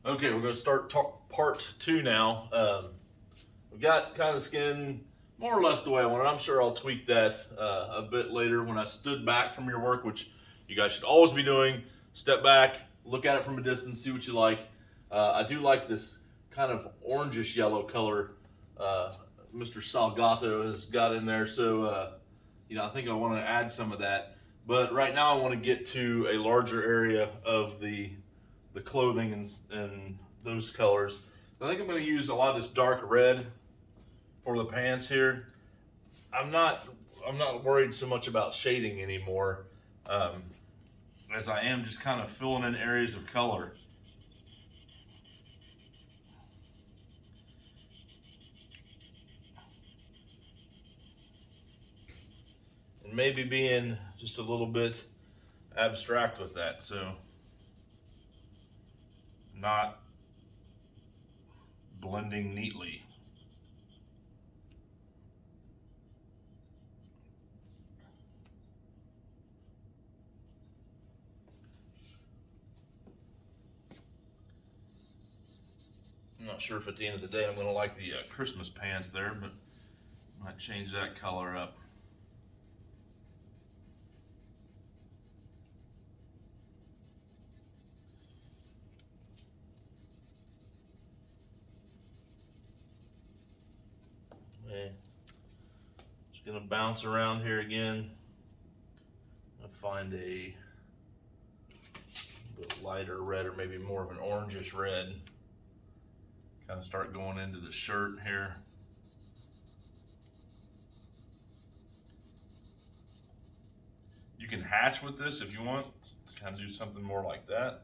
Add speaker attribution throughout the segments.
Speaker 1: Okay, we're going to start part two now. We've got kind of the skin more or less the way I want it. I'm sure I'll tweak that a bit later when I stood back from your work, which you guys should always be doing. Step back, look at it from a distance, see what you like. I do like this kind of orangish yellow color Mr. Salgato has got in there, so I think I want to add some of that. But right now I want to get to a larger area of the clothing and those colors. I think I'm going to use a lot of this dark red for the pants here. I'm not worried so much about shading anymore, as I am just kind of filling in areas of color. And maybe being just a little bit abstract with that, so not blending neatly. I'm not sure if at the end of the day I'm going to like the Christmas pants there, but I might change that color up. Okay. Just going to bounce around here again. I'll find a bit lighter red, or maybe more of an orangish red. Kind of start going into the shirt here. You can hatch with this if you want, kind of do something more like that.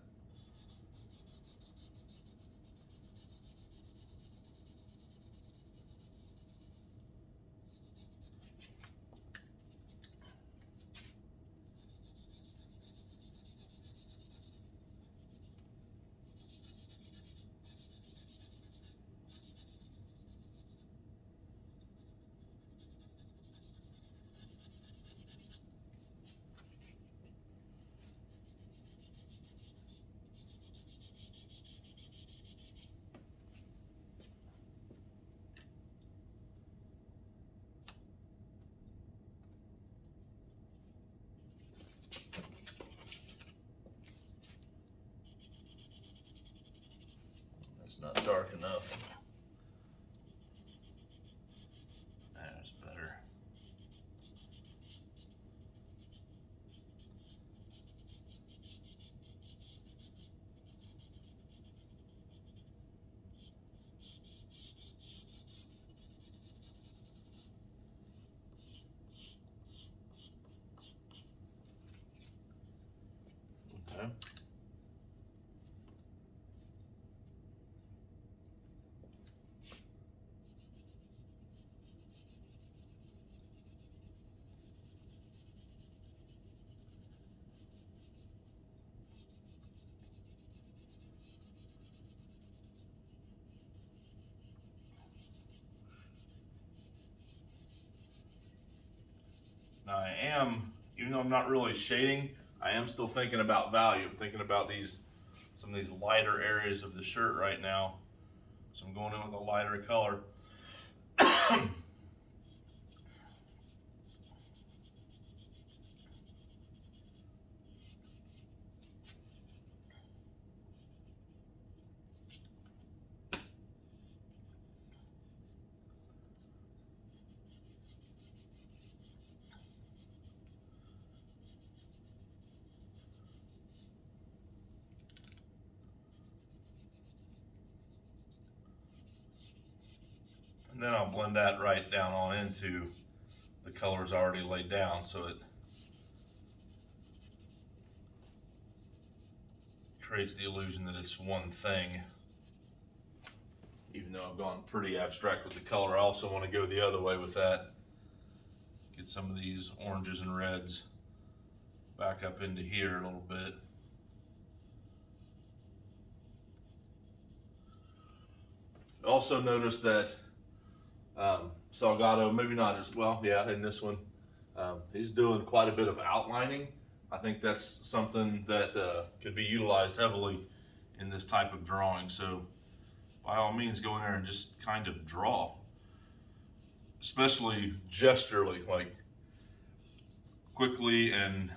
Speaker 1: That's not dark enough. That's better. Okay. Now I am, even though I'm not really shading, I am still thinking about value. I'm thinking about some of these lighter areas of the shirt right now. So I'm going in with a lighter color. And then I'll blend that right down on into the colors already laid down, so it creates the illusion that it's one thing. Even though I've gone pretty abstract with the color, I also want to go the other way with that. Get some of these oranges and reds back up into here a little bit. Also notice that Salgado, maybe not as well, yeah, in this one, he's doing quite a bit of outlining. I think that's something that could be utilized heavily in this type of drawing. So by all means, go in there and just kind of draw, especially gesturally, like quickly, and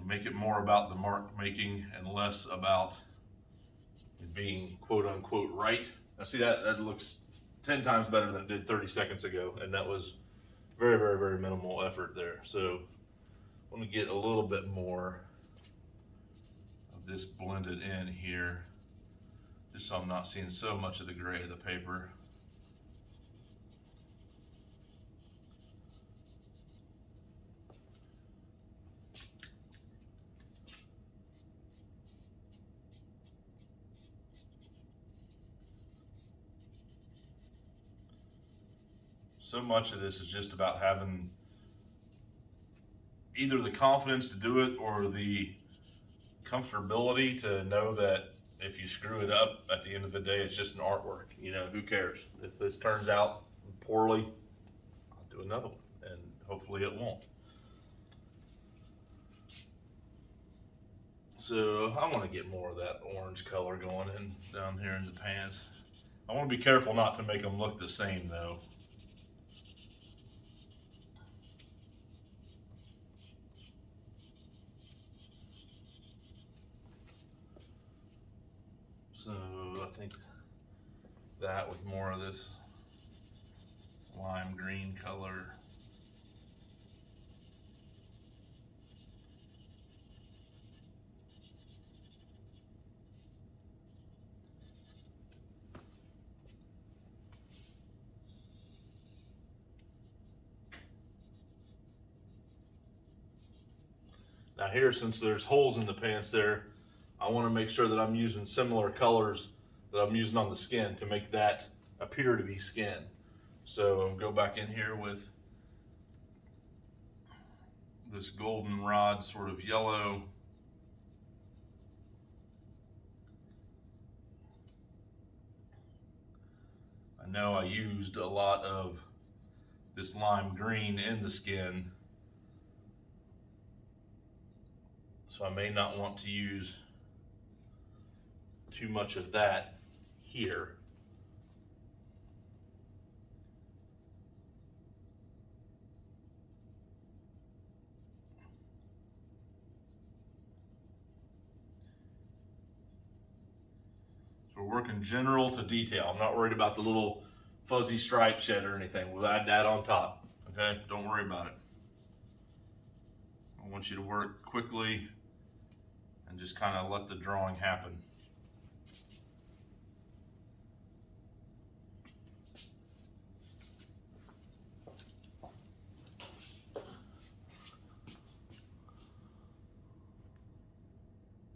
Speaker 1: make it more about the mark making and less about it being quote unquote right. Now see, that looks 10 times better than it did 30 seconds ago, and that was very, very, very minimal effort there. So I want to get a little bit more of this blended in here, just so I'm not seeing so much of the gray of the paper. So much of this is just about having either the confidence to do it or the comfortability to know that if you screw it up at the end of the day, it's just an artwork. You know, who cares? If this turns out poorly, I'll do another one, and hopefully it won't. So I want to get more of that orange color going in down here in the pants. I want to be careful not to make them look the same though. So I think that with more of this lime green color. Now here, since there's holes in the pants there, I want to make sure that I'm using similar colors that I'm using on the skin to make that appear to be skin. So I'll go back in here with this goldenrod sort of yellow. I know I used a lot of this lime green in the skin, so I may not want to use too much of that here. So we're working general to detail. I'm not worried about the little fuzzy stripes yet or anything. We'll add that on top, okay? Don't worry about it. I want you to work quickly and just kind of let the drawing happen.